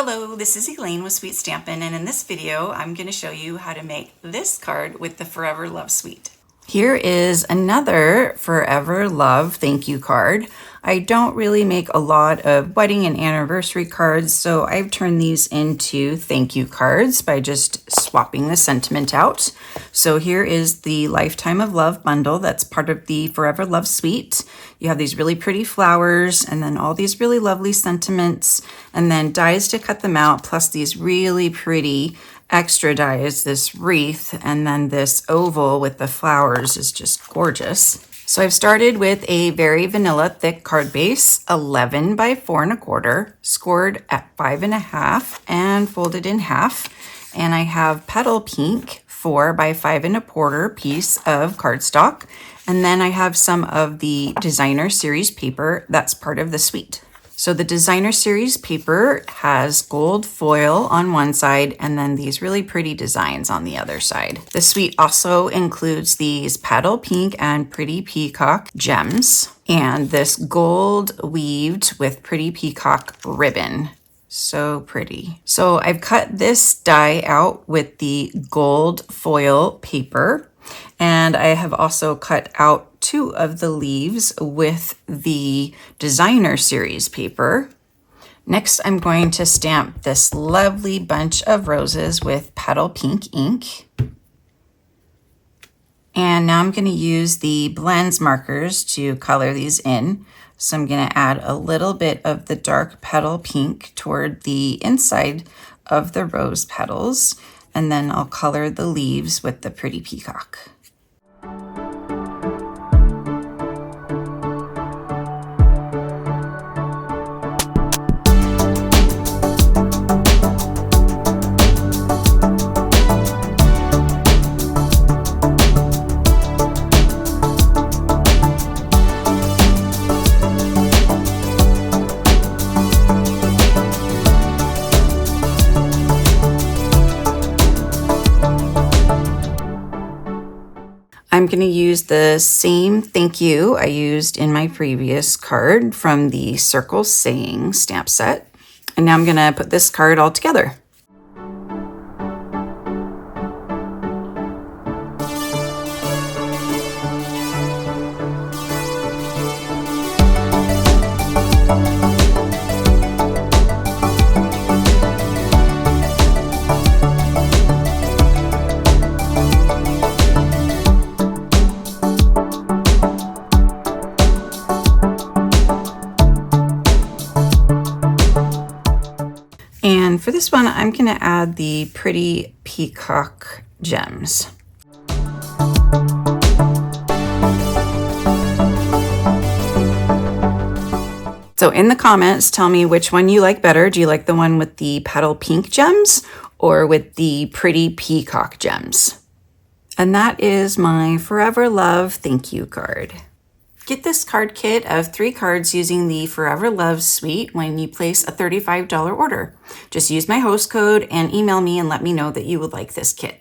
Hello, this is Elaine with Sweet Stampin', and in this video I'm going to show you how to make this card with the Forever Love Suite. Here is another Forever Love thank you card. I don't really make a lot of wedding and anniversary cards, so I've turned these into thank you cards by just swapping the sentiment out. So here is the Lifetime of Love bundle that's part of the Forever Love Suite. You have these really pretty flowers and then all these really lovely sentiments and then dies to cut them out, plus these really pretty extra dies, this wreath, and then this oval with the flowers is just gorgeous. So I've started with a very vanilla thick card base, 11 by 4 1/4, scored at 5 1/2 and folded in half. And I have petal pink 4 by 5 1/4 piece of cardstock. And then I have some of the designer series paper that's part of the suite. So the designer series paper has gold foil on one side and then these really pretty designs on the other side. The suite also includes these petal pink and pretty peacock gems and this gold weaved with pretty peacock ribbon. So pretty. So I've cut this die out with the gold foil paper, and I have also cut out 2 of the leaves with the designer series paper. Next, I'm going to stamp this lovely bunch of roses with petal pink ink. And now I'm going to use the blends markers to color these in. So I'm going to add a little bit of the dark petal pink toward the inside of the rose petals, and then I'll color the leaves with the pretty peacock. I'm going to use the same thank you I used in my previous card from the Circle Saying stamp set. And now I'm going to put this card all together. And for this one, I'm going to add the pretty peacock gems. So in the comments, tell me which one you like better. Do you like the one with the petal pink gems or with the pretty peacock gems? And that is my Forever Love thank you card. Get this card kit of 3 cards using the Forever Love suite when you place a $35 order. Just use my host code and email me and let me know that you would like this kit.